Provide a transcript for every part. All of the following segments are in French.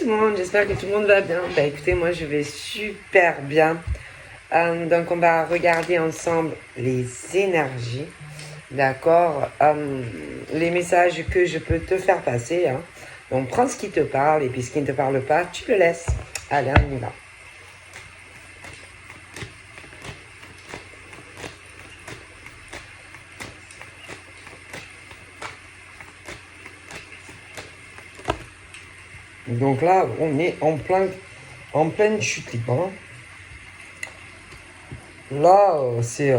tout le monde, j'espère que tout le monde va bien. Bah écoutez, moi je vais super bien. Donc on va regarder ensemble les énergies, d'accord, les messages que je peux te faire passer. Hein. Donc prends ce qui te parle et puis ce qui ne te parle pas, tu le laisses. Allez, on y va. Donc là, on est en pleine chute libre. Hein. Là, c'est...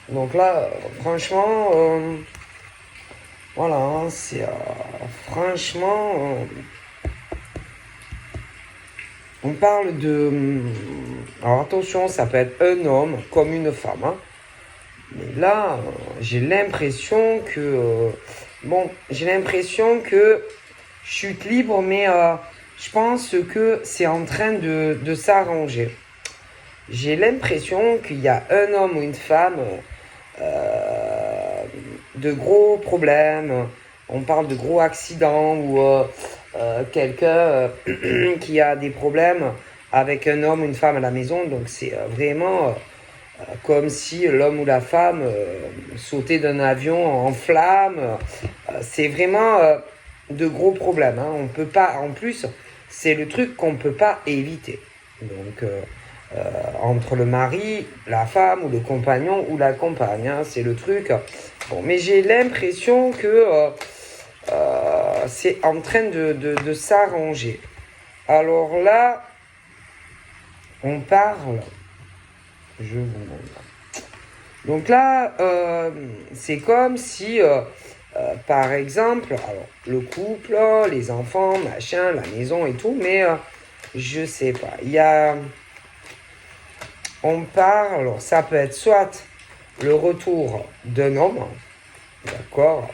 donc là, franchement, voilà, hein, c'est... franchement, on parle de... alors attention, ça peut être un homme comme une femme. Hein. Mais là, j'ai l'impression que... bon, j'ai l'impression que chute libre, mais je pense que c'est en train de s'arranger. J'ai l'impression qu'il y a un homme ou une femme de gros problèmes. On parle de gros accidents ou quelqu'un qui a des problèmes avec un homme ou une femme à la maison. Donc c'est vraiment comme si l'homme ou la femme sautait d'un avion en flammes. C'est vraiment de gros problèmes. Hein. On peut pas. En plus, c'est le truc qu'on ne peut pas éviter. Donc entre le mari, la femme ou le compagnon ou la compagne, hein, c'est le truc. Bon, mais j'ai l'impression que c'est en train de s'arranger. Alors là, on parle. Je vous montre. Donc là, c'est comme si, par exemple, alors le couple, les enfants, machin, la maison et tout, mais je sais pas. Il y a, on parle, alors ça peut être soit le retour d'un homme, d'accord,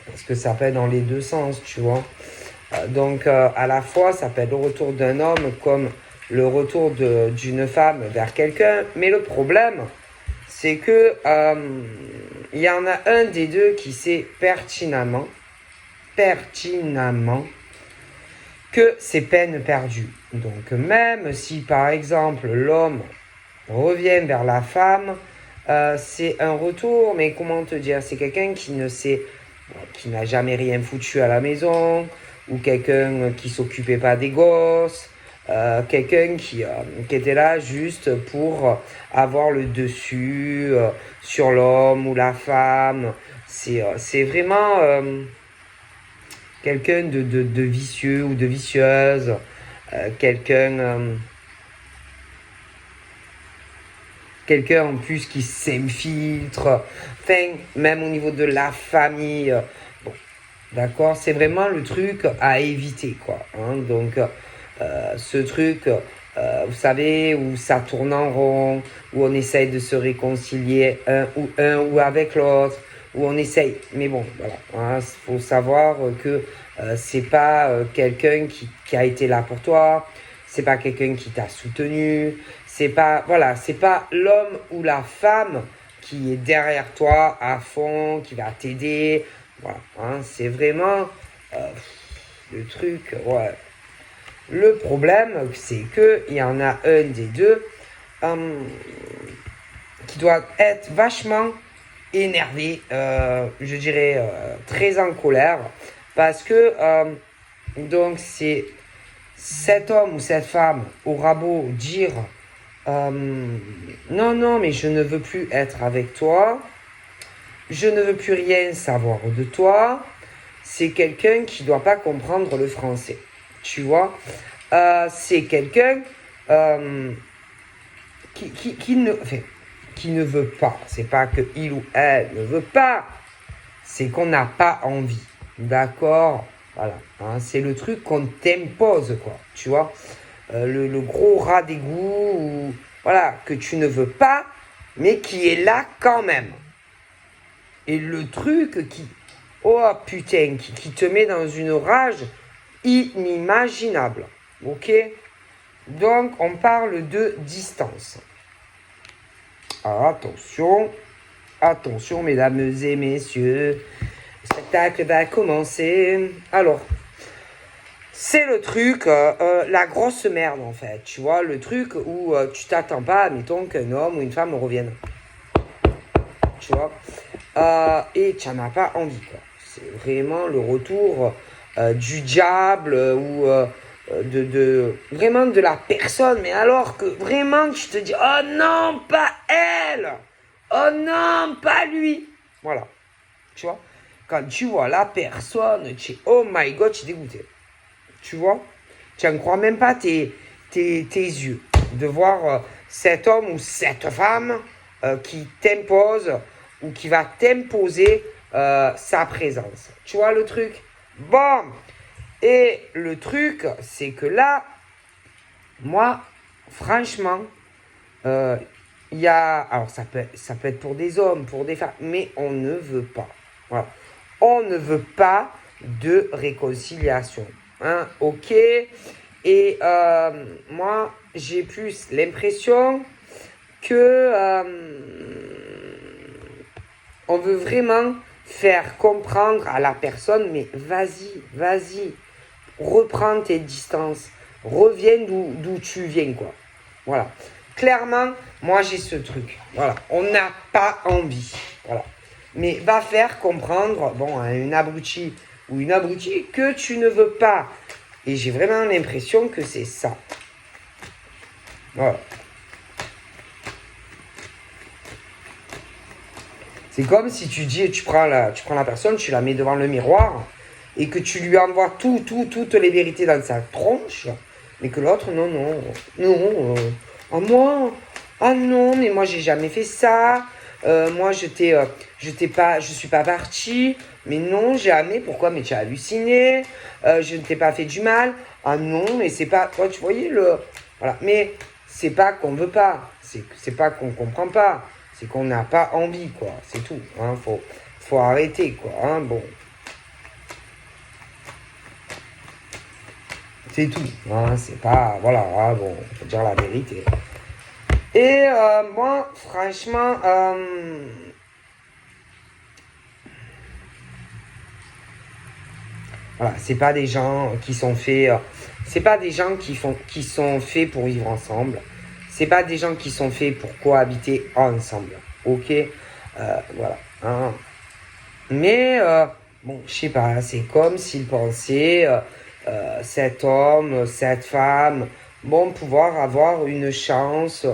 parce que ça peut être dans les deux sens, tu vois. Donc à la fois, ça peut être le retour d'un homme comme le retour d'une femme vers quelqu'un, mais le problème, c'est que il y en a un des deux qui sait pertinemment que c'est peine perdue. Donc même si par exemple l'homme revient vers la femme, c'est un retour, mais comment te dire, c'est quelqu'un qui ne sait, qui n'a jamais rien foutu à la maison, ou quelqu'un qui s'occupait pas des gosses, quelqu'un qui était là juste pour avoir le dessus sur l'homme ou la femme. C'est vraiment quelqu'un de vicieux ou de vicieuse, quelqu'un en plus qui s'infiltre, enfin, même au niveau de la famille. Bon, d'accord, c'est vraiment le truc à éviter, quoi. Hein, donc, ce truc, vous savez, où ça tourne en rond, où on essaye de se réconcilier un ou avec l'autre, où on essaye. Mais bon, voilà, hein, faut savoir que c'est pas quelqu'un qui a été là pour toi, c'est pas quelqu'un qui t'a soutenu, c'est pas, voilà, c'est pas l'homme ou la femme qui est derrière toi à fond, qui va t'aider. Voilà, hein, c'est vraiment le truc, ouais. Le problème, c'est qu'il y en a un des deux qui doit être vachement énervé, je dirais très en colère, parce que donc c'est cet homme ou cette femme aura beau dire non, non, mais je ne veux plus être avec toi, je ne veux plus rien savoir de toi, c'est quelqu'un qui ne doit pas comprendre le français. Tu vois, c'est quelqu'un qui ne veut pas. C'est pas que il ou elle ne veut pas, c'est qu'on n'a pas envie. D'accord? Voilà. Hein, c'est le truc qu'on t'impose, quoi. Tu vois? Le gros rat d'égout, ou, voilà, que tu ne veux pas, mais qui est là quand même. Et le truc qui, oh putain, qui te met dans une rage inimaginable. Ok? Donc, on parle de distance. Alors, attention, mesdames et messieurs, le spectacle va commencer. Alors, C'est le truc, la grosse merde en fait, tu vois, le truc où tu t'attends pas, admettons, qu'un homme ou une femme revienne, tu vois, et tu n'en as pas envie, quoi. C'est vraiment le retour du diable ou vraiment de la personne, mais alors que vraiment tu te dis, oh non, pas elle, oh non, pas lui, voilà, tu vois, quand tu vois la personne, tu es, oh my god, tu es dégoûté. Tu vois, tu n'en crois même pas tes yeux de voir cet homme ou cette femme qui t'impose ou qui va t'imposer sa présence. Tu vois le truc? Bon, et le truc, c'est que là, moi, franchement, il y a... Alors, ça peut être pour des hommes, pour des femmes, mais on ne veut pas. Voilà. On ne veut pas de réconciliation. Hein, ok. Et moi, j'ai plus l'impression que on veut vraiment faire comprendre à la personne, mais vas-y, reprends tes distances, reviens d'où tu viens, quoi. Voilà. Clairement, moi j'ai ce truc. Voilà. On n'a pas envie. Voilà. Mais va faire comprendre, bon, à une abrutie ou une abrutie que tu ne veux pas. Et j'ai vraiment l'impression que c'est ça. Voilà. C'est comme si tu dis, tu prends la personne, tu la mets devant le miroir et que tu lui envoies toutes les vérités dans sa tronche, mais que l'autre, non, moi, ah non, mais moi j'ai jamais fait ça, moi je suis pas partie, mais non, jamais, pourquoi, mais tu as halluciné, je ne t'ai pas fait du mal, ah non, mais c'est pas, toi tu voyais voilà, mais c'est pas qu'on veut pas, c'est pas qu'on comprend pas. C'est qu'on n'a pas envie, quoi. C'est tout. Hein. Faut arrêter, quoi. Hein. Bon. C'est tout. Hein. C'est pas... Voilà. Hein. Bon, faut dire la vérité. Et moi, franchement... voilà. C'est pas des gens qui sont faits... c'est pas des gens qui sont faits pour vivre ensemble. C'est pas des gens qui sont faits pour cohabiter ensemble. Ok, voilà. Hein. Mais, bon, je sais pas, c'est comme s'ils pensaient, cet homme, cette femme, bon, pouvoir avoir une chance,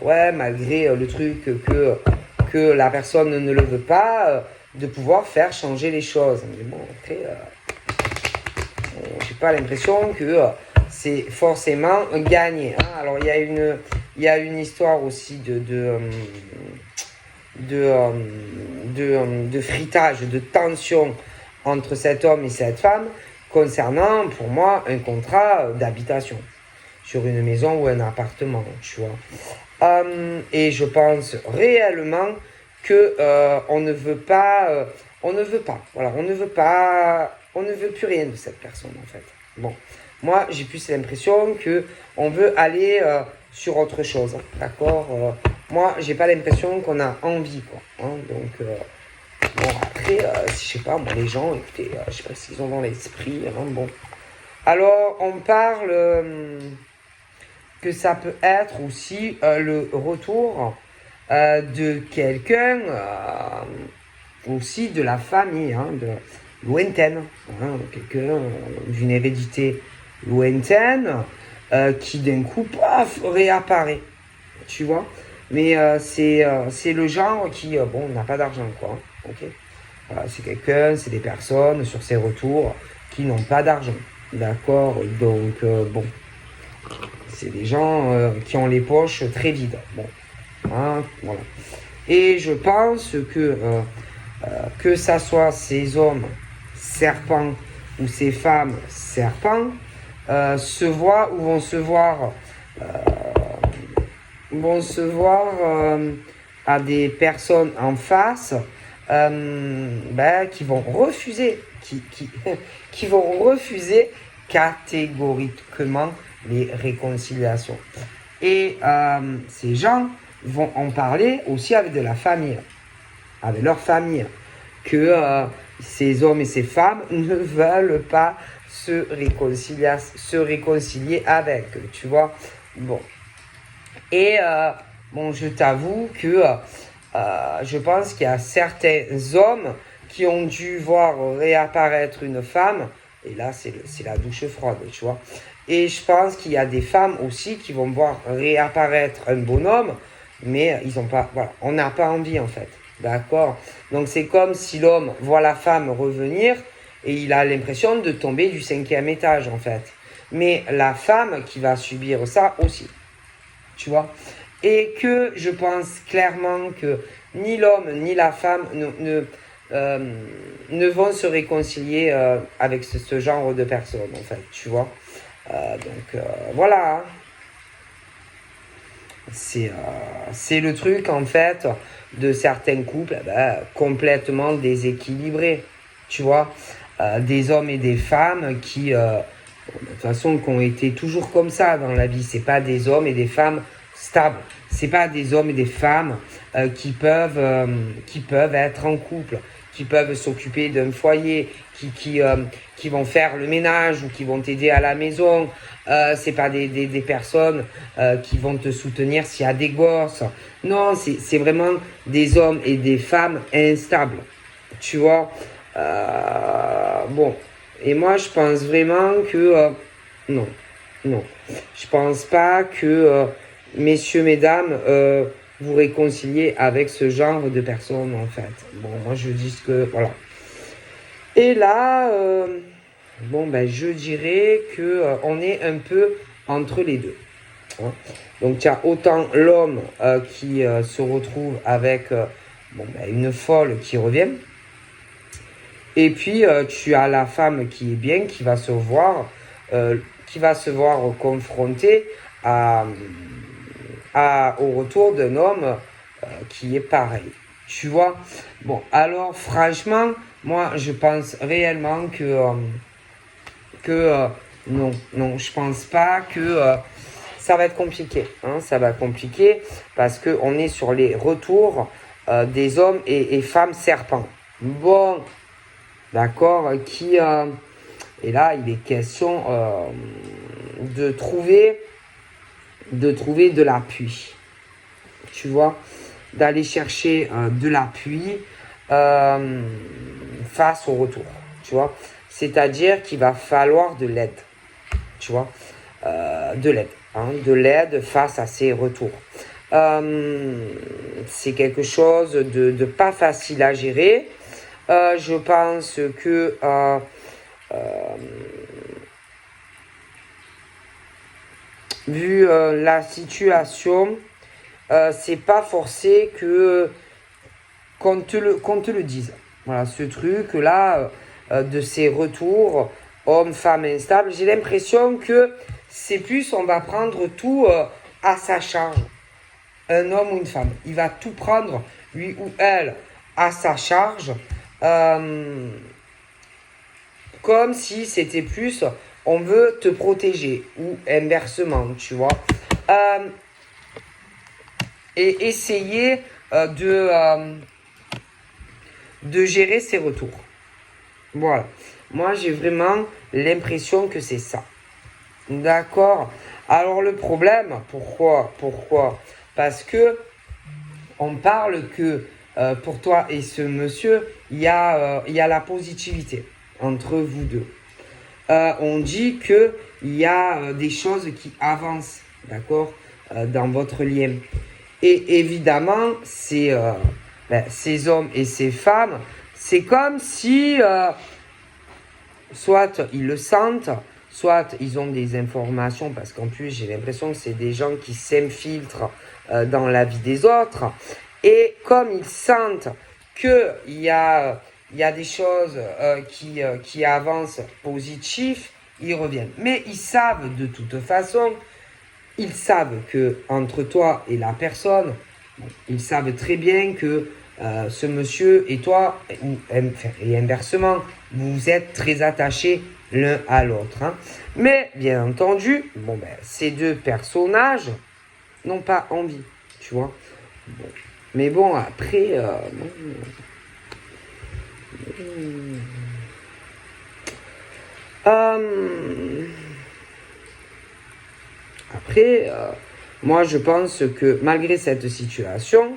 ouais, malgré le truc que la personne ne le veut pas, de pouvoir faire changer les choses. Mais bon, après, j'ai pas l'impression que c'est forcément gagné. Hein. Alors, il y a une histoire aussi de fritage, de tension entre cet homme et cette femme concernant, pour moi, un contrat d'habitation sur une maison ou un appartement, tu vois. Et je pense réellement que on ne veut pas, voilà, on ne veut plus rien de cette personne en fait. Bon, moi j'ai plus l'impression que on veut aller sur autre chose, hein, d'accord. Moi j'ai pas l'impression qu'on a envie, quoi. Hein, donc bon après, je sais pas, moi les gens, écoutez, je sais pas s'ils ont dans l'esprit, hein, bon. Alors on parle que ça peut être aussi le retour de quelqu'un, aussi de la famille, hein, de lointaine, hein, quelqu'un d'une hérédité lointaine qui d'un coup, paf, réapparaît, tu vois. Mais c'est le genre qui, bon, n'a pas d'argent, quoi, ok. C'est quelqu'un, c'est des personnes sur ces retours qui n'ont pas d'argent, d'accord. Donc, bon, c'est des gens qui ont les poches très vides, bon, hein, voilà. Et je pense que ça soit ces hommes serpents ou ces femmes serpents, se voient ou vont se voir à des personnes en face qui vont refuser, qui vont refuser catégoriquement les réconciliations. Et ces gens vont en parler aussi avec de la famille, avec leur famille, que ces hommes et ces femmes ne veulent pas se réconcilier avec, tu vois. Bon. Et bon, je t'avoue que je pense qu'il y a certains hommes qui ont dû voir réapparaître une femme, et là c'est la douche froide, tu vois. Et je pense qu'il y a des femmes aussi qui vont voir réapparaître un bonhomme, mais ils ont pas, voilà, on n'a pas envie en fait, d'accord. Donc c'est comme si l'homme voit la femme revenir et il a l'impression de tomber du 5e étage en fait. Mais la femme qui va subir ça aussi, tu vois. Et que je pense clairement que ni l'homme ni la femme ne vont se réconcilier avec ce genre de personnes, en fait, tu vois. Voilà, hein. C'est le truc, en fait, de certains couples complètement déséquilibrés, tu vois. Des hommes et des femmes qui, de toute façon, qui ont été toujours comme ça dans la vie. C'est pas des hommes et des femmes stables. C'est pas des hommes et des femmes qui peuvent être en couple, qui peuvent s'occuper d'un foyer, qui vont faire le ménage ou qui vont t'aider à la maison. C'est pas des personnes qui vont te soutenir s'il y a des gosses. Non, c'est vraiment des hommes et des femmes instables. Tu vois. Bon. Et moi, je pense vraiment que non, non. Je pense pas que messieurs, mesdames, vous réconciliez avec ce genre de personnes, en fait. Bon, moi, je dis que voilà. Et là, bon, ben, je dirais que on est un peu entre les deux, hein. Donc, tu as autant l'homme qui se retrouve avec bon, ben, une folle qui revient. Et puis, tu as la femme qui est bien, qui va se voir confrontée au retour d'un homme qui est pareil. Tu vois? Bon, alors, franchement, moi, je pense réellement que non, non, je pense pas que ça va être compliqué, hein, ça va être compliqué parce qu'on est sur les retours des hommes et femmes serpents. Bon, d'accord, et là il est question de trouver de l'appui, tu vois, d'aller chercher de l'appui face au retour, tu vois, c'est-à-dire qu'il va falloir de l'aide, tu vois, de l'aide face à ces retours. C'est quelque chose de pas facile à gérer. Je pense que vu la situation, c'est pas forcé que qu'on te le dise. Voilà, ce truc là de ces retours hommes-femmes instables, j'ai l'impression que c'est plus on va prendre tout à sa charge. Un homme ou une femme, il va tout prendre lui ou elle à sa charge. Comme si c'était plus on veut te protéger ou inversement, tu vois. Et essayer de gérer ses retours. Voilà. Moi, j'ai vraiment l'impression que c'est ça. D'accord. Alors, le problème, pourquoi Parce que on parle que pour toi et ce monsieur, il y a la positivité entre vous deux. On dit qu'il y a des choses qui avancent, d'accord, dans votre lien. Et évidemment, ces hommes et ces femmes, c'est comme si soit ils le sentent, soit ils ont des informations, parce qu'en plus j'ai l'impression que c'est des gens qui s'infiltrent dans la vie des autres. Et comme ils sentent qu'il y a des choses qui avancent positif, ils reviennent. Mais ils savent de toute façon, ils savent que entre toi et la personne, ils savent très bien que ce monsieur et toi, et inversement, vous êtes très attachés l'un à l'autre, hein. Mais bien entendu, bon, ben, ces deux personnages n'ont pas envie, tu vois. Bon. Mais bon, après, Après, moi je pense que malgré cette situation,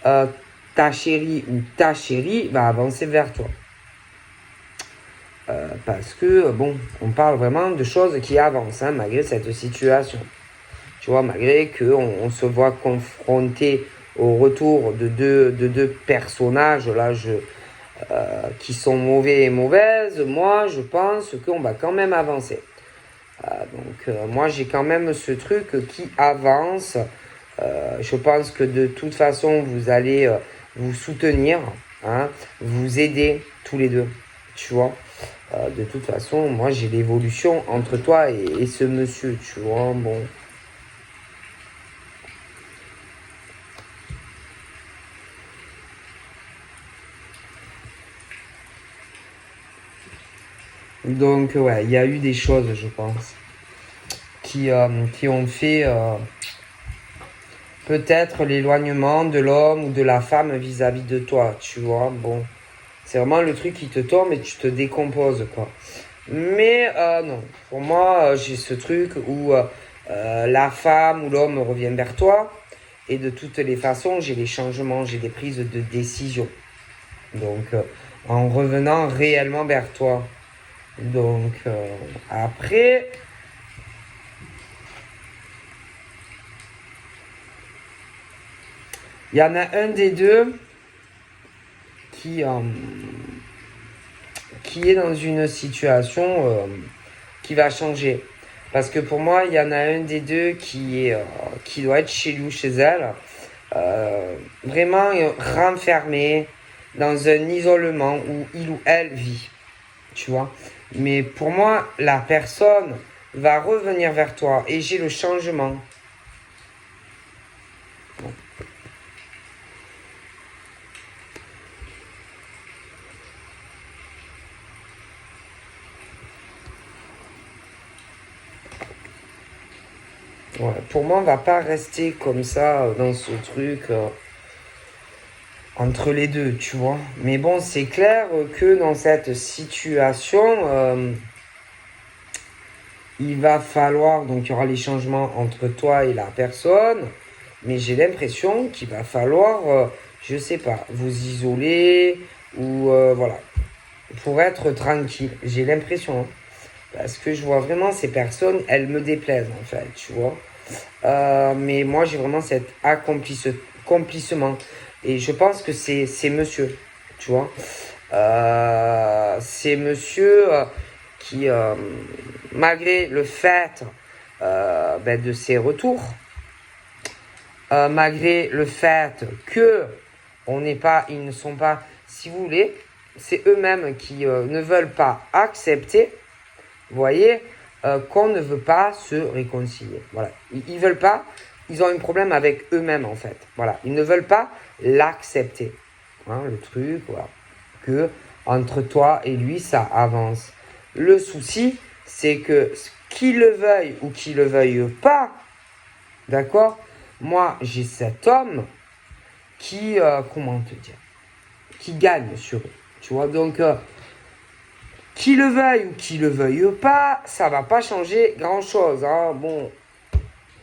ta chérie ou ta chérie va avancer vers toi. Parce que, bon, on parle vraiment de choses qui avancent, hein, malgré cette situation. Tu vois, malgré qu'on se voit confronté au retour de deux personnages, là, qui sont mauvais et mauvaises, moi, je pense qu'on va quand même avancer. Moi, j'ai quand même ce truc qui avance. Je pense que de toute façon, vous allez vous soutenir, hein, vous aider tous les deux, tu vois. De toute façon, moi, j'ai l'évolution entre toi et ce monsieur, tu vois, bon. Donc, ouais, il y a eu des choses, je pense, qui ont fait peut-être l'éloignement de l'homme ou de la femme vis-à-vis de toi, tu vois. Bon, c'est vraiment le truc qui te tombe et tu te décomposes, quoi. Mais non, pour moi, j'ai ce truc où la femme ou l'homme revient vers toi. Et de toutes les façons, j'ai des changements, j'ai des prises de décision. Donc, en revenant réellement vers toi. Donc, après, il y en a un des deux qui, euh, qui est dans une situation qui va changer. Parce que pour moi, il y en a un des deux qui doit être chez lui ou chez elle, vraiment renfermé dans un isolement où il ou elle vit. Tu vois. Mais pour moi, la personne va revenir vers toi et j'ai le changement. Ouais, pour moi, on va pas rester comme ça dans ce truc entre les deux, tu vois. Mais bon, c'est clair que dans cette situation, il va falloir, donc il y aura les changements entre toi et la personne, mais j'ai l'impression qu'il va falloir, je sais pas, vous isoler ou voilà, pour être tranquille. J'ai l'impression, hein. Parce que je vois vraiment ces personnes, elles me déplaisent en fait, tu vois. Mais moi j'ai vraiment cet accomplissement. Et je pense que c'est monsieur, tu vois. C'est monsieur qui, malgré le fait de ses retours, malgré le fait que ils ne sont pas, si vous voulez, c'est eux-mêmes qui ne veulent pas accepter, vous voyez, qu'on ne veut pas se réconcilier. Voilà, ils veulent pas, ils ont un problème avec eux-mêmes en fait. Voilà, ils ne veulent pas l'accepter. Hein, le truc, voilà, que entre toi et lui, ça avance. Le souci, c'est que qu'il le veuille ou qu'il le veuille pas, d'accord. Moi, j'ai cet homme qui, comment te dire, qui gagne sur eux. Tu vois, donc, qui le veuille ou qui le veuille pas, ça va pas changer grand-chose. Hein. Bon,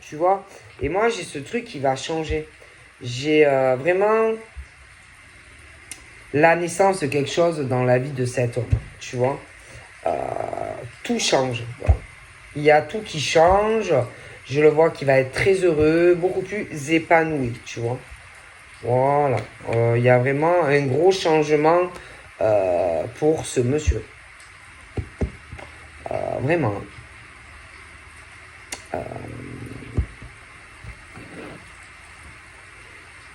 tu vois. Et moi, j'ai ce truc qui va changer. J'ai vraiment la naissance de quelque chose dans la vie de cet homme. Tu vois. Tout change. Voilà. Il y a tout qui change. Je le vois qui va être très heureux, beaucoup plus épanoui, tu vois. Voilà. Il y a vraiment un gros changement pour ce monsieur. Vraiment.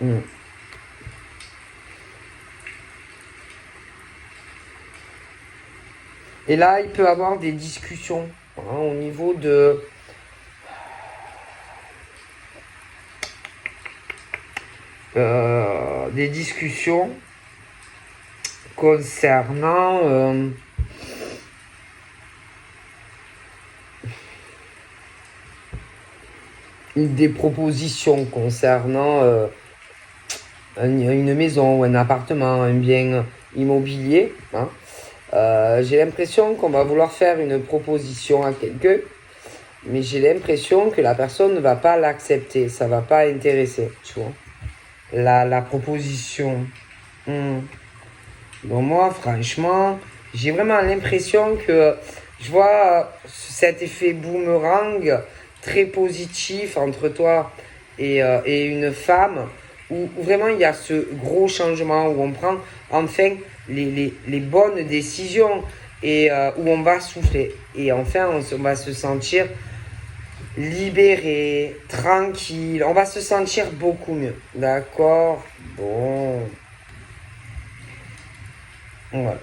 Mm. Et là, il peut avoir des discussions hein, au niveau des discussions concernant des propositions concernant une maison ou un appartement, un bien immobilier. Hein. j'ai l'impression qu'on va vouloir faire une proposition à quelqu'un, mais j'ai l'impression que la personne ne va pas l'accepter, ça va pas intéresser, tu vois. La proposition. Hmm. Donc moi, franchement, j'ai vraiment l'impression que je vois cet effet boomerang très positif entre toi et une femme, où vraiment il y a ce gros changement, où on prend enfin les bonnes décisions et où on va souffler. Et enfin, on va se sentir libéré, tranquille, on va se sentir beaucoup mieux. D'accord? Bon. Voilà.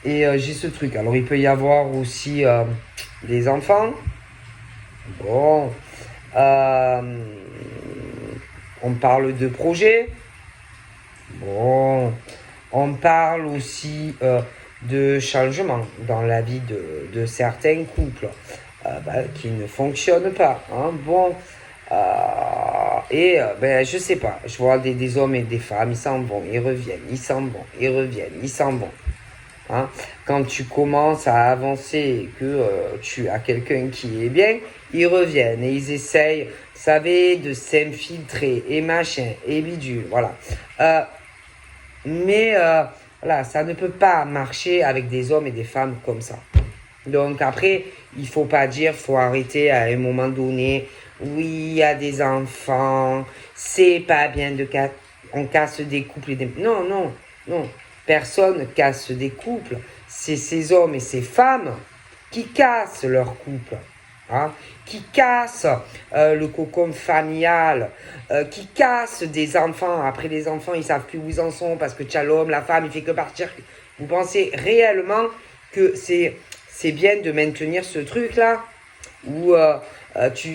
Et j'ai ce truc. Alors, il peut y avoir aussi des enfants. Bon. Euh, on parle de projets. Bon. On parle aussi de changements dans la vie de certains couples qui ne fonctionnent pas. Hein. Bon. Ben, je sais pas. Je vois des hommes et des femmes. Ils s'en vont, ils reviennent, ils s'en vont, ils reviennent, ils s'en vont. Hein. Quand tu commences à avancer et que tu as quelqu'un qui est bien, ils reviennent et ils essayent, vous savez, de s'infiltrer et machin et bidule, voilà. Mais voilà, ça ne peut pas marcher avec des hommes et des femmes comme ça. Donc après, il faut pas dire, faut arrêter à un moment donné. Oui, il y a des enfants, c'est pas bien on casse des couples et des... Non, non, non. Personne casse des couples. C'est ces hommes et ces femmes qui cassent leur couple. Hein, qui cassent le cocon familial, qui cassent des enfants. Après, les enfants, ils savent plus où ils en sont parce que tu as l'homme, la femme, il fait que partir. Vous pensez réellement que c'est bien de maintenir ce truc-là où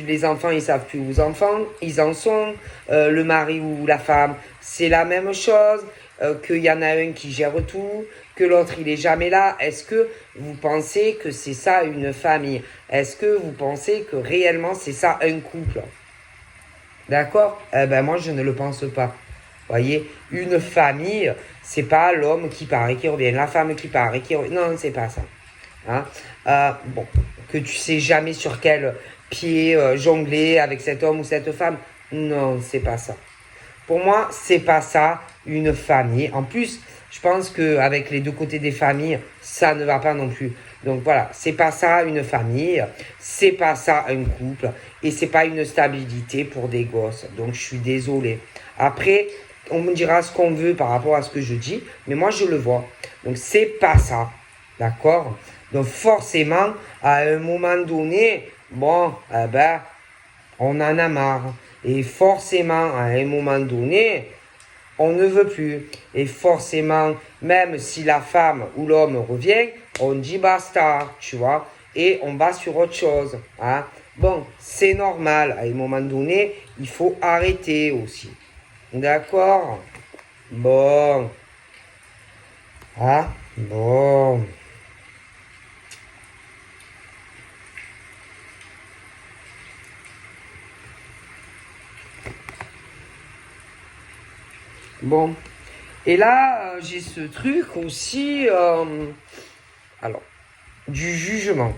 les enfants, ils savent plus où ils en sont, le mari ou la femme, c'est la même chose, qu'il y en a un qui gère tout, que l'autre, il est jamais là. Est-ce que vous pensez que c'est ça une famille? Est-ce que vous pensez que réellement c'est ça un couple? D'accord? Eh ben moi, je ne le pense pas. Voyez, une famille, c'est pas l'homme qui part et qui revient, la femme qui part et qui revient. Non, c'est pas ça. Hein. Bon, que tu sais jamais sur quel pied jongler avec cet homme ou cette femme. Non, c'est pas ça. Pour moi, c'est pas ça une famille. En plus, je pense qu'avec les deux côtés des familles, ça ne va pas non plus. Donc voilà, c'est pas ça une famille, c'est pas ça un couple, et c'est pas une stabilité pour des gosses. Donc je suis désolé. Après, on me dira ce qu'on veut par rapport à ce que je dis, mais moi je le vois. Donc c'est pas ça. D'accord? Donc forcément, à un moment donné, bon, on en a marre. Et forcément, à un moment donné, on ne veut plus. Et forcément, même si la femme ou l'homme revient, on dit basta, tu vois, et on va sur autre chose. Hein. Bon, c'est normal. À un moment donné, il faut arrêter aussi. D'accord? Bon. Ah, bon. Bon. Et là, j'ai ce truc aussi, alors, du jugement.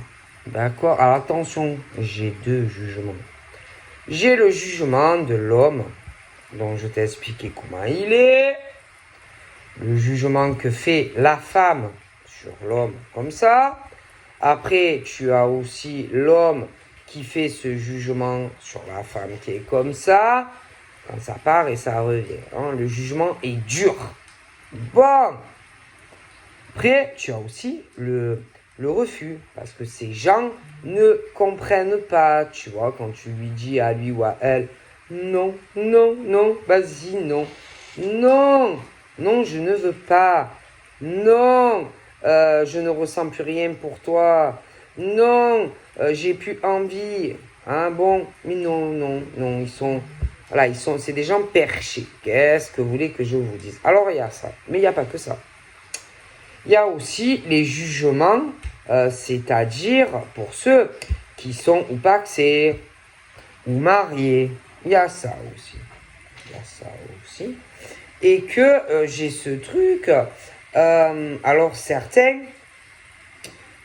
D'accord? Alors attention, j'ai deux jugements. J'ai le jugement de l'homme, dont je t'ai expliqué comment il est. Le jugement que fait la femme sur l'homme comme ça. Après, tu as aussi l'homme qui fait ce jugement sur la femme qui est comme ça. Quand ça part et ça revient. Hein. Le jugement est dur. Bon. Après, tu as aussi le refus. Parce que ces gens ne comprennent pas. Tu vois, quand tu lui dis à lui ou à elle, non, non, non, vas-y, non. Non, non, je ne veux pas. Non, je ne ressens plus rien pour toi. Non, j'ai plus envie. Hein, bon, mais non, non, non, voilà, c'est des gens perchés. Qu'est-ce que vous voulez que je vous dise? Alors, il y a ça, mais il n'y a pas que ça. Il y a aussi les jugements, c'est-à-dire pour ceux qui sont ou paxés ou mariés. Il y a ça aussi. Il y a ça aussi. Et que j'ai ce truc. Alors certains,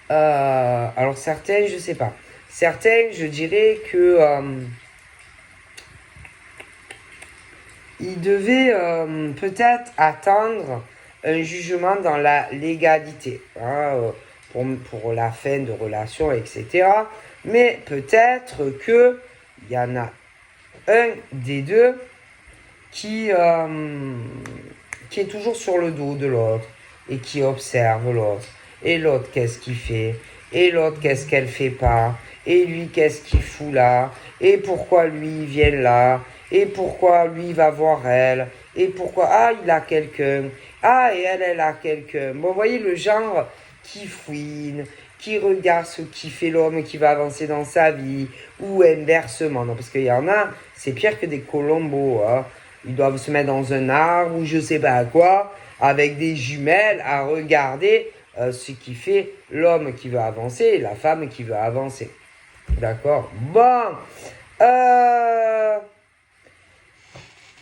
Alors certains, je sais pas. Certains, je dirais que ils devaient peut-être attendre un jugement dans la légalité, hein, pour la fin de relations, etc. Mais peut-être que il y en a un des deux qui, qui est toujours sur le dos de l'autre et qui observe l'autre. Et l'autre, qu'est-ce qu'il fait? Et l'autre, qu'est-ce qu'elle fait pas? Et lui, qu'est-ce qu'il fout là? Et pourquoi lui, il vient là? Et pourquoi lui, il va voir elle? Et pourquoi, ah, il a quelqu'un. Ah, et elle, elle a quelqu'un. Bon, vous voyez le genre qui fouine, qui regarde ce qui fait l'homme qui va avancer dans sa vie, ou inversement. Non, parce qu'il y en a, c'est pire que des colombos, hein. Ils doivent se mettre dans un arbre ou je sais pas quoi, avec des jumelles à regarder ce qui fait l'homme qui veut avancer et la femme qui veut avancer. D'accord? Bon. Euh,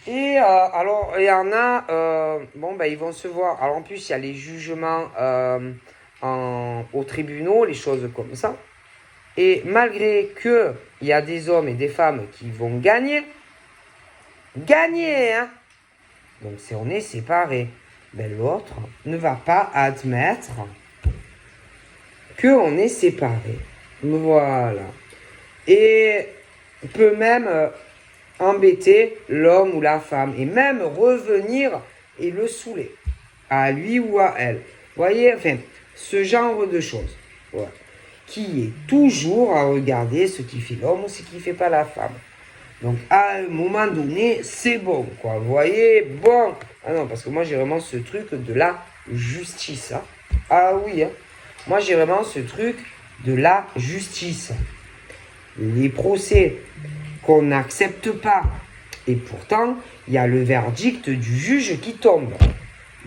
alors, il y en a, bon, ben, ils vont se voir. Alors, en plus, il y a les jugements aux tribunaux, les choses comme ça. Et malgré que il y a des hommes et des femmes qui vont gagner, hein? Donc, si on est séparés, ben, l'autre ne va pas admettre qu'on est séparés. Voilà. Et peut même embêter l'homme ou la femme et même revenir et le saouler à lui ou à elle. Voyez, enfin, ce genre de choses. Voilà. Qui est toujours à regarder ce qui fait l'homme ou ce qui fait pas la femme. Donc, à un moment donné, c'est bon, quoi. Vous voyez, bon. Ah non, parce que moi, j'ai vraiment ce truc de la justice. Hein. Ah oui, hein. Moi, j'ai vraiment ce truc de la justice. Les procès qu'on n'accepte pas. Et pourtant, il y a le verdict du juge qui tombe.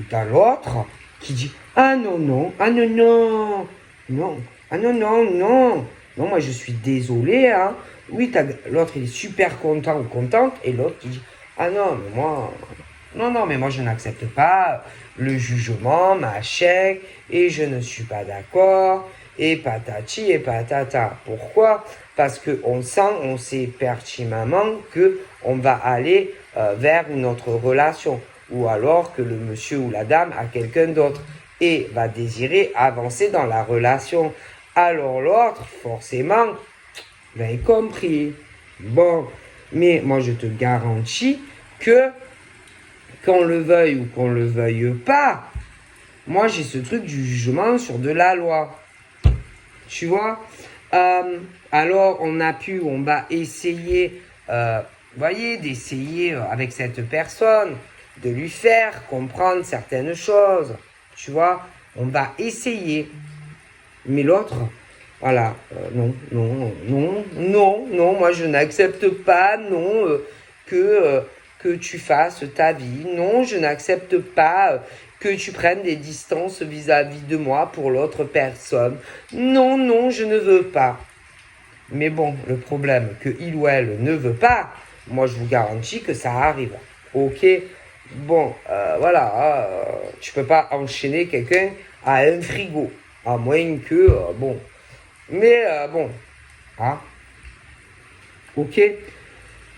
Et t'as l'autre qui dit « Ah non, non, ah non, non, non, ah non, non, non, non, moi je suis désolé, hein. » Oui, l'autre il est super content ou contente, et l'autre qui dit « Ah non, mais moi, non, non, mais moi je n'accepte pas le jugement, machin, et je ne suis pas d'accord, et patati et patata. » Pourquoi? Parce qu'on sent, on sait pertinemment qu'on va aller vers une autre relation, ou alors que le monsieur ou la dame a quelqu'un d'autre et va désirer avancer dans la relation. Alors l'autre, forcément, vous avez compris. Bon, mais moi je te garantis que qu'on le veuille ou qu'on le veuille pas, moi j'ai ce truc du jugement sur de la loi. Tu vois, alors on va essayer, voyez, d'essayer avec cette personne, de lui faire comprendre certaines choses. Tu vois, on va essayer. Mais l'autre, voilà, non, non, non, non, non, moi je n'accepte pas, non, que tu fasses ta vie. Non, je n'accepte pas que tu prennes des distances vis-à-vis de moi pour l'autre personne. Non, non, je ne veux pas. Mais bon, le problème que il ou elle ne veut pas, moi je vous garantis que ça arrive. Ok? Bon, voilà, tu peux pas enchaîner quelqu'un à un frigo. À moins que, bon. Mais bon, hein? Ok?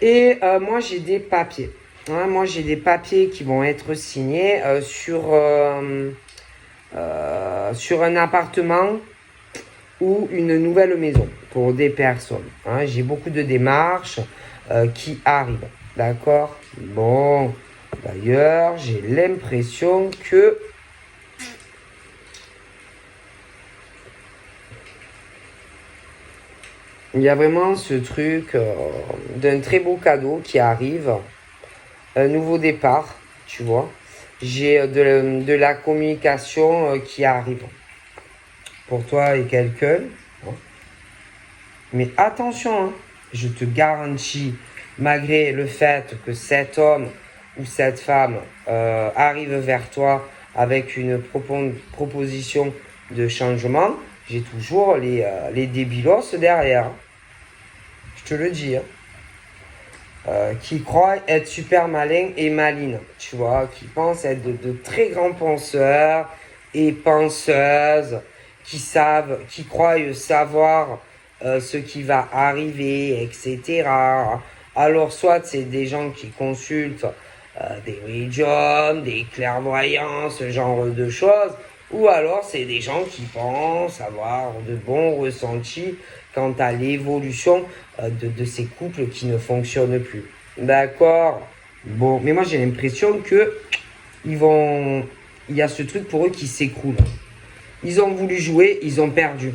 Et moi j'ai des papiers. Hein, moi j'ai des papiers qui vont être signés sur un appartement ou une nouvelle maison pour des personnes. Hein. J'ai beaucoup de démarches qui arrivent. D'accord? Bon, d'ailleurs, j'ai l'impression que il y a vraiment ce truc d'un très beau cadeau qui arrive. Un nouveau départ, tu vois. J'ai de la communication qui arrive pour toi et quelqu'un. Hein. Mais attention, hein, je te garantis, malgré le fait que cet homme ou cette femme arrive vers toi avec une proposition de changement, j'ai toujours les débilos derrière. Je te le dis. Hein. Qui croient être super malins et malines, tu vois, qui pensent être de très grands penseurs et penseuses qui croient savoir ce qui va arriver, etc. Alors, soit c'est des gens qui consultent des médiums, des clairvoyants, ce genre de choses, ou alors c'est des gens qui pensent avoir de bons ressentis quant à l'évolution de ces couples qui ne fonctionnent plus. D'accord? Bon, mais moi j'ai l'impression que il y a ce truc pour eux qui s'écroule. Ils ont voulu jouer, ils ont perdu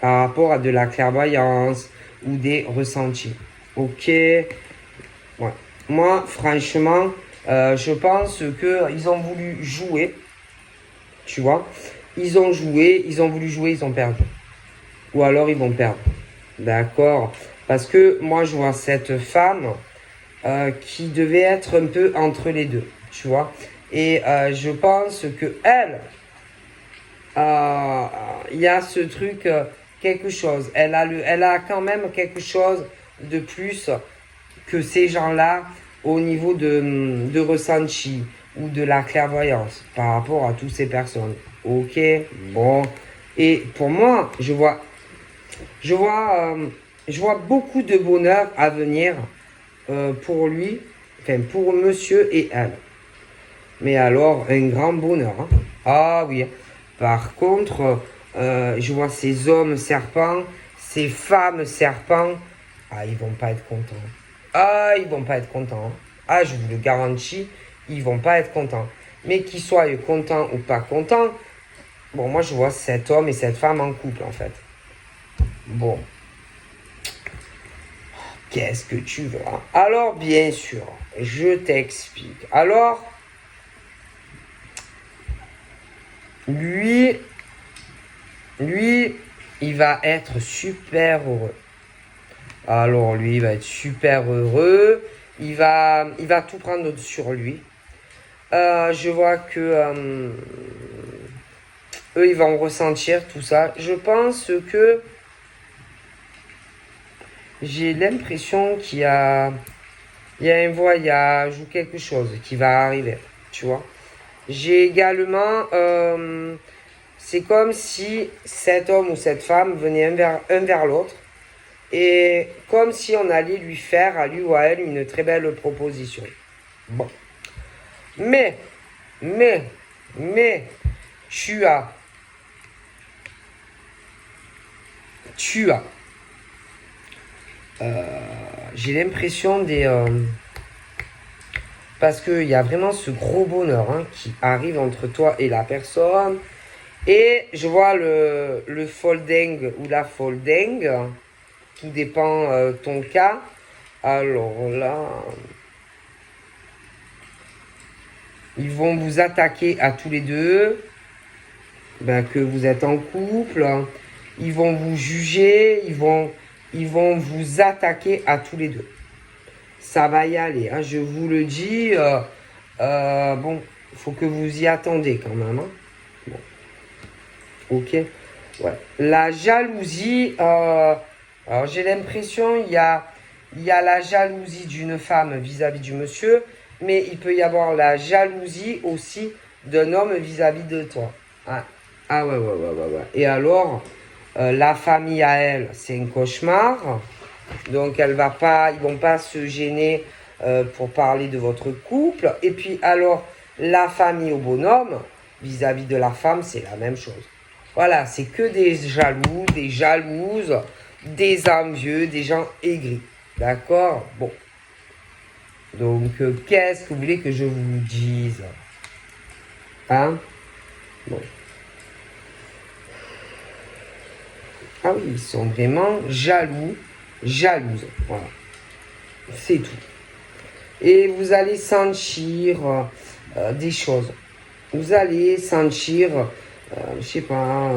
par rapport à de la clairvoyance ou des ressentis. Ok. Ouais. Moi, franchement, je pense qu'ils ont voulu jouer. Tu vois. Ils ont joué, ils ont voulu jouer, ils ont perdu. Ou alors ils vont perdre. D'accord. Parce que moi, je vois cette femme qui devait être un peu entre les deux. Tu vois. Et je pense que elle, il y a ce truc, quelque chose. Elle a quand même quelque chose de plus que ces gens-là au niveau de ressenti ou de la clairvoyance par rapport à toutes ces personnes. Ok, bon. Et pour moi, je vois, je vois beaucoup de bonheur à venir pour lui, enfin pour monsieur et elle. Mais alors, un grand bonheur. Hein. Ah oui. Par contre, je vois ces hommes serpents, ces femmes serpents. Ah, ils vont pas être contents. Ah, ils vont pas être contents. Ah, je vous le garantis, ils vont pas être contents. Mais qu'ils soient contents ou pas contents, bon, moi je vois cet homme et cette femme en couple en fait. Bon, qu'est-ce que tu veux hein. Alors, bien sûr, je t'explique. Alors, lui, il va être super heureux. Alors lui, il va être super heureux. Il va tout prendre sur lui. Je vois que eux, ils vont ressentir tout ça. Je pense que j'ai l'impression il y a un voyage ou quelque chose qui va arriver. Tu vois. J'ai également c'est comme si cet homme ou cette femme venait un vers l'autre et comme si on allait lui faire, à lui ou à elle, une très belle proposition. Bon. Mais, mais, tu as, tu as, j'ai l'impression parce qu'il y a vraiment ce gros bonheur hein, qui arrive entre toi et la personne. Et je vois le folding ou la folding, tout dépend ton cas. Alors là, ils vont vous attaquer à tous les deux, ben, que vous êtes en couple. Ils vont vous juger, ils vont vous attaquer à tous les deux. Ça va y aller, hein, je vous le dis. Bon, il faut que vous y attendez quand même. Hein. Bon. Ok. Ouais. La jalousie, alors j'ai l'impression il y a la jalousie d'une femme vis-à-vis du monsieur, mais il peut y avoir la jalousie aussi d'un homme vis-à-vis de toi. Ah, ah ouais, ouais, ouais, ouais, ouais. Et alors, la famille à elle, c'est un cauchemar. Donc ils vont pas se gêner pour parler de votre couple. Et puis alors, la famille au bonhomme, vis-à-vis de la femme, c'est la même chose. Voilà, c'est que des jaloux, des jalouses, des envieux, des gens aigris. D'accord? Bon. Donc, qu'est-ce que vous voulez que je vous dise? Hein? Bon. Ah oui, ils sont vraiment jaloux, jalouses. Voilà. C'est tout. Et vous allez sentir des choses. Vous allez sentir, je sais pas,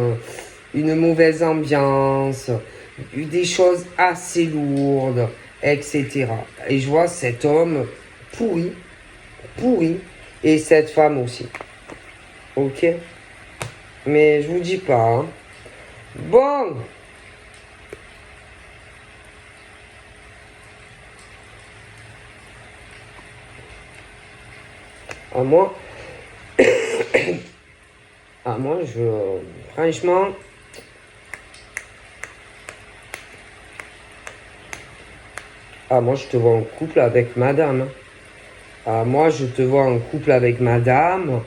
une mauvaise ambiance, des choses assez lourdes, etc. Et je vois cet homme pourri, pourri, et cette femme aussi. Ok? Mais je vous dis pas. Hein. Bon. À moi, franchement, Ah, moi, je te vois en couple avec madame. Ah, moi, je te vois en couple avec madame.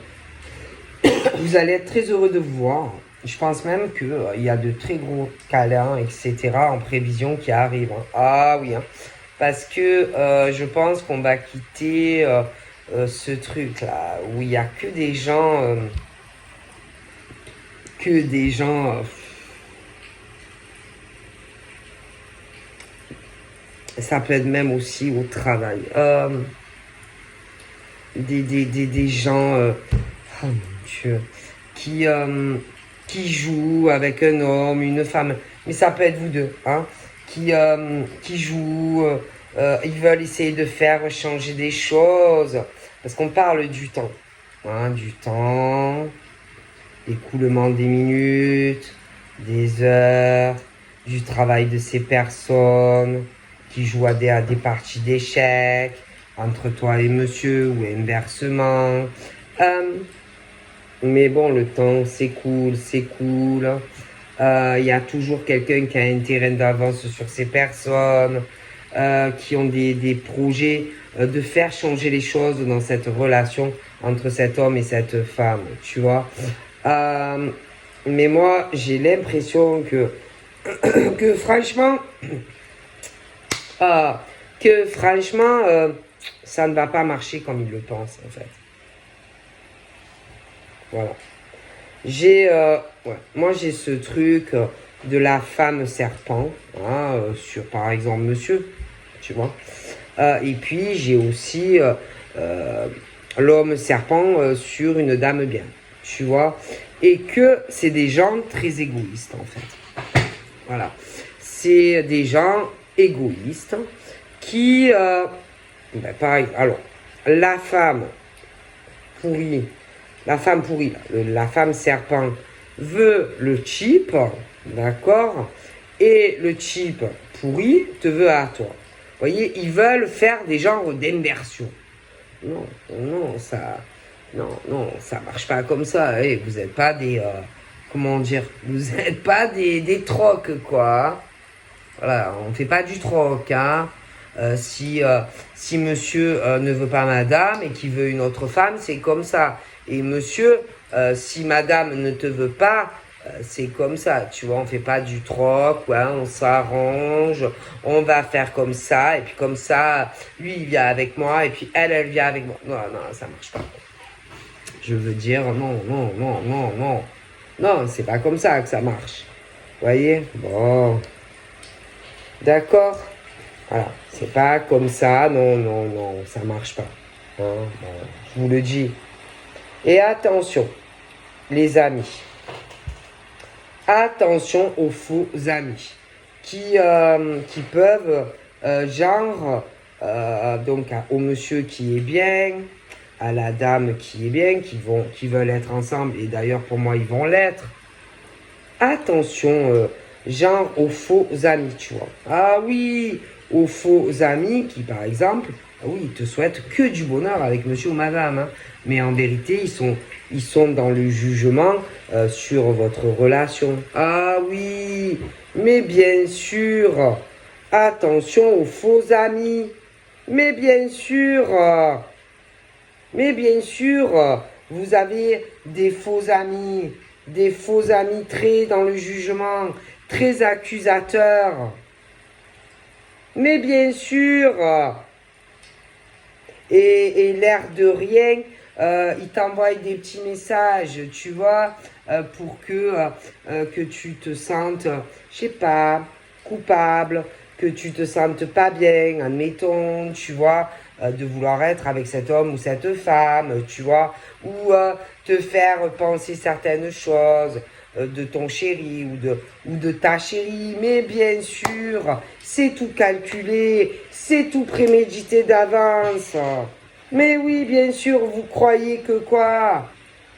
Vous allez être très heureux de vous voir. Je pense même qu'il il y a de très gros câlins, etc. en prévision qui arrivent, hein. Ah oui, hein. Parce que je pense qu'on va quitter ce truc-là, où il n'y a que des gens... que des gens... ça peut être même aussi au travail. Des gens... oh mon Dieu. Qui, euh, qui jouent avec un homme, une femme. Mais ça peut être vous deux, hein. Qui jouent... ils veulent essayer de faire changer des choses. Parce qu'on parle du temps. Hein, du temps, l'écoulement des minutes, des heures, du travail de ces personnes qui jouent à des parties d'échecs entre toi et monsieur ou inversement. Euh, mais bon, le temps s'écoule, s'écoule. Il y a toujours quelqu'un qui a intérêt d'avance sur ces personnes, qui ont des projets de faire changer les choses dans cette relation entre cet homme et cette femme, tu vois. Euh, mais moi, j'ai l'impression que franchement, euh, que franchement, ça ne va pas marcher comme il le pense, en fait. Voilà. Moi, j'ai ce truc de la femme serpent, hein, sur par exemple monsieur, tu vois. Et puis, j'ai aussi euh, l'homme serpent sur une dame bien, tu vois. Et que c'est des gens très égoïstes, en fait. Voilà. C'est des gens égoïstes qui, ben, pareil, alors, la femme pourrie, la femme serpent veut le type, d'accord? Et le type pourri te veut à toi. Vous voyez, ils veulent faire des genres d'inversion. Non, non, ça marche pas comme ça. Hey, vous n'êtes pas des, comment dire, vous n'êtes pas des trocs, quoi. Voilà, on ne fait pas du troc, hein. Si monsieur ne veut pas madame et qu'il veut une autre femme, c'est comme ça. Et monsieur, si madame ne te veut pas, c'est comme ça. Tu vois, on fait pas du troc, ouais, on s'arrange, on va faire comme ça, et puis comme ça, lui il vient avec moi, et puis elle vient avec moi. Non, non, ça marche pas. Je veux dire, non, non, non, non, non. Non, c'est pas comme ça que ça marche. Voyez? Bon. D'accord? Voilà, c'est pas comme ça, non, non, non, ça marche pas. Hein, bon, je vous le dis. Et attention, les amis. Attention aux faux amis qui peuvent, genre, donc au monsieur qui est bien, à la dame qui est bien, qui veulent être ensemble, et d'ailleurs pour moi ils vont l'être. Attention, genre aux faux amis, tu vois. Ah oui, aux faux amis qui, par exemple, ah oui, ils te souhaitent que du bonheur avec monsieur ou madame, hein. Mais en vérité, ils sont dans le jugement sur votre relation. Ah oui, mais bien sûr, attention aux faux amis. Mais bien sûr, vous avez des faux amis très dans le jugement, très accusateurs. Mais bien sûr, et l'air de rien, ils t'envoient des petits messages, tu vois, pour que tu te sentes, je sais pas, coupable, que tu te sentes pas bien, admettons, tu vois, de vouloir être avec cet homme ou cette femme, tu vois, ou te faire penser certaines choses de ton chéri ou de ta chérie. Mais bien sûr, c'est tout calculé, c'est tout prémédité d'avance. Mais oui, bien sûr, vous croyez que quoi?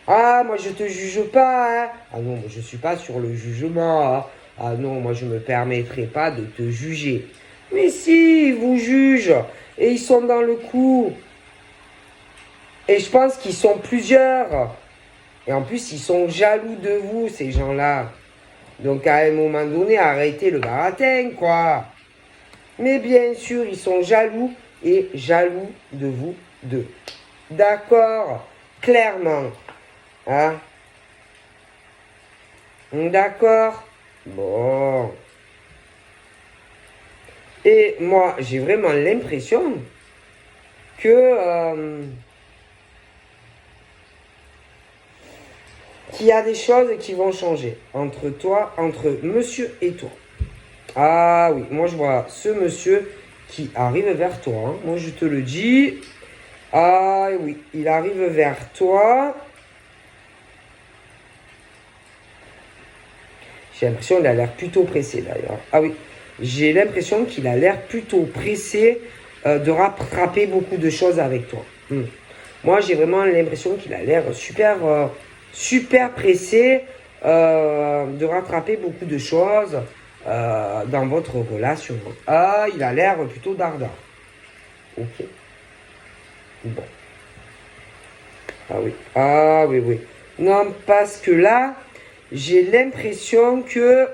Ah, moi je te juge pas, hein. Ah non, moi je suis pas sur le jugement, hein. Ah non, moi je me permettrai pas de te juger. Mais si, ils vous jugent et ils sont dans le coup. Et je pense qu'ils sont plusieurs. Et en plus, ils sont jaloux de vous, ces gens-là. Donc à un moment donné, arrêtez le baratin, quoi. Mais bien sûr, ils sont jaloux et jaloux de vous deux. D'accord? Clairement. Hein? D'accord? Bon. Et moi, j'ai vraiment l'impression que qu'il y a des choses qui vont changer entre toi, entre monsieur et toi. Ah oui, moi je vois ce monsieur qui arrive vers toi. Hein. Moi je te le dis. Ah oui, il arrive vers toi. J'ai l'impression qu'il a l'air plutôt pressé d'ailleurs. Ah oui, j'ai l'impression qu'il a l'air plutôt pressé de rattraper beaucoup de choses avec toi. Moi, j'ai vraiment l'impression qu'il a l'air super pressé de rattraper beaucoup de choses dans votre relation. Ah, il a l'air plutôt dardard. Ok. Bon. Ah oui. Ah oui, oui. Non, parce que là, j'ai l'impression que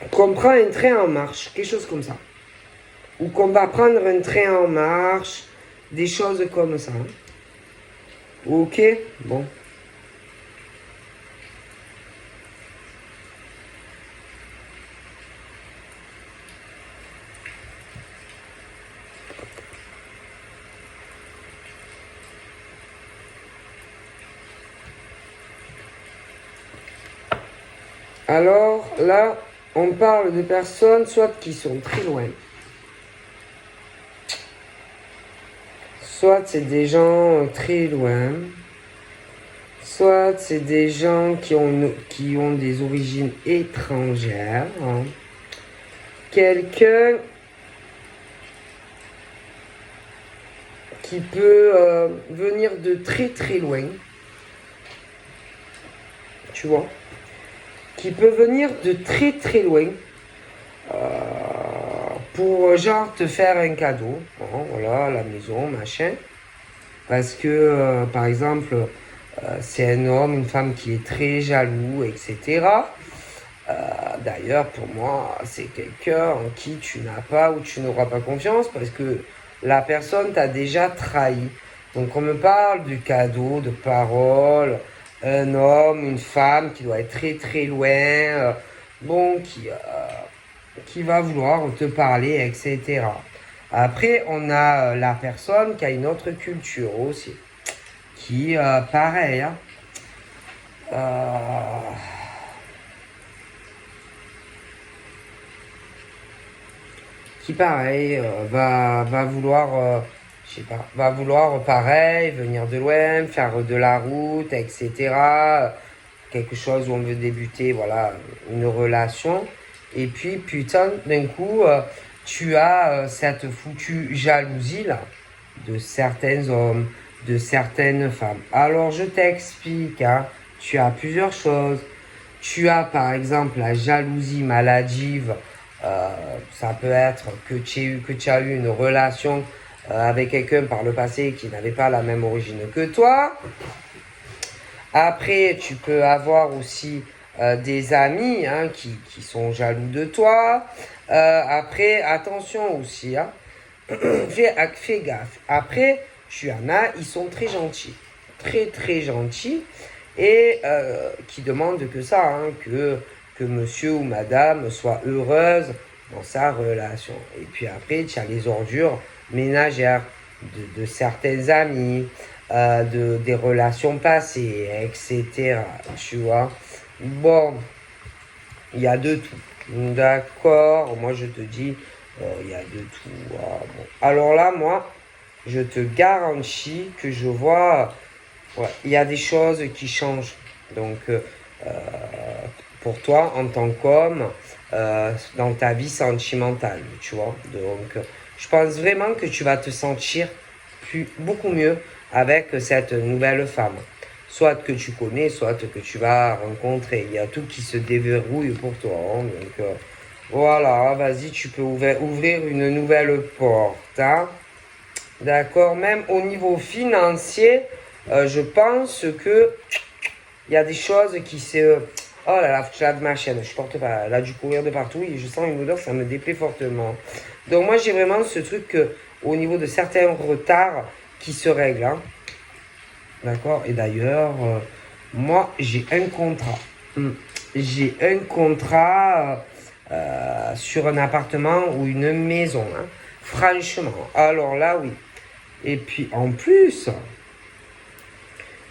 qu'on prend un train en marche, quelque chose comme ça. Ou qu'on va prendre un train en marche, des choses comme ça. Ok, bon. Alors là, on parle de personnes soit qui sont très loin, soit c'est des gens très loin, soit c'est des gens qui ont des origines étrangères. Hein. Quelqu'un qui peut venir de très loin, tu vois, qui peut venir de très loin pour genre te faire un cadeau, bon, voilà, la maison, machin, parce que par exemple, c'est un homme, une femme qui est très jaloux, etc. D'ailleurs, pour moi, c'est quelqu'un en qui tu n'as pas ou tu n'auras pas confiance parce que la personne t'a déjà trahi. Donc, on me parle du cadeau, de parole, un homme, une femme qui doit être très loin, bon, qui va vouloir te parler, etc. Après, on a la personne qui a une autre culture aussi, qui, pareil, hein, qui pareil va vouloir, je sais pas, va vouloir pareil, venir de loin, faire de la route, etc. Quelque chose où on veut débuter, voilà, une relation. Et puis, putain, d'un coup, tu as cette foutue jalousie là, de certains hommes, de certaines femmes. Alors, je t'explique, hein, tu as plusieurs choses. Tu as par exemple la jalousie maladive. Ça peut être que tu as eu une relation avec quelqu'un par le passé qui n'avait pas la même origine que toi. Après, tu peux avoir aussi des amis hein, qui sont jaloux de toi. Après, attention aussi, hein, fais gaffe. Après, tu en as, ils sont très gentils. Très gentils. Et qui demandent que ça, hein, que monsieur ou madame soit heureuse dans sa relation. Et puis après, tu as les ordures ménagères de certains amis, des relations passées, etc. Tu vois. Bon, il y a de tout. D'accord, moi je te dis, il y a de tout. Ah, bon. Alors là, moi, je te garantis que je vois, ouais, il y a des choses qui changent. Donc, pour toi, en tant qu'homme, dans ta vie sentimentale, tu vois. Donc, je pense vraiment que tu vas te sentir beaucoup mieux avec cette nouvelle femme. Soit que tu connais, soit que tu vas rencontrer. Il y a tout qui se déverrouille pour toi. Hein. Donc, voilà, vas-y, tu peux ouvrir une nouvelle porte. Hein. D'accord, même au niveau financier, je pense que il y a des choses qui se... Oh là là, faut que je lave ma chaîne, je porte pas. Elle a dû courir de partout et je sens une odeur, ça me déplaît fortement. Donc moi j'ai vraiment ce truc que, au niveau de certains retards qui se règlent. Hein. D'accord. Et d'ailleurs, moi j'ai un contrat. J'ai un contrat sur un appartement ou une maison. Hein. Franchement. Alors là, oui. Et puis en plus,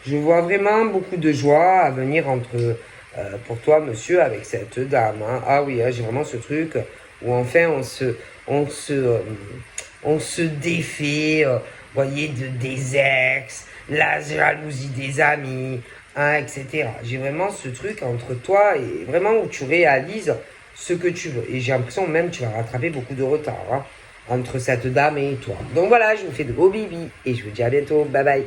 je vois vraiment beaucoup de joie à venir pour toi, monsieur, avec cette dame. Hein. Ah oui, hein, j'ai vraiment ce truc où enfin on se, euh, on se défait, voyez, des ex, la jalousie des amis, hein, etc. J'ai vraiment ce truc entre toi et vraiment où tu réalises ce que tu veux. Et j'ai l'impression même que tu vas rattraper beaucoup de retard hein, entre cette dame et toi. Donc voilà, je vous fais de gros bibis et je vous dis à bientôt. Bye bye.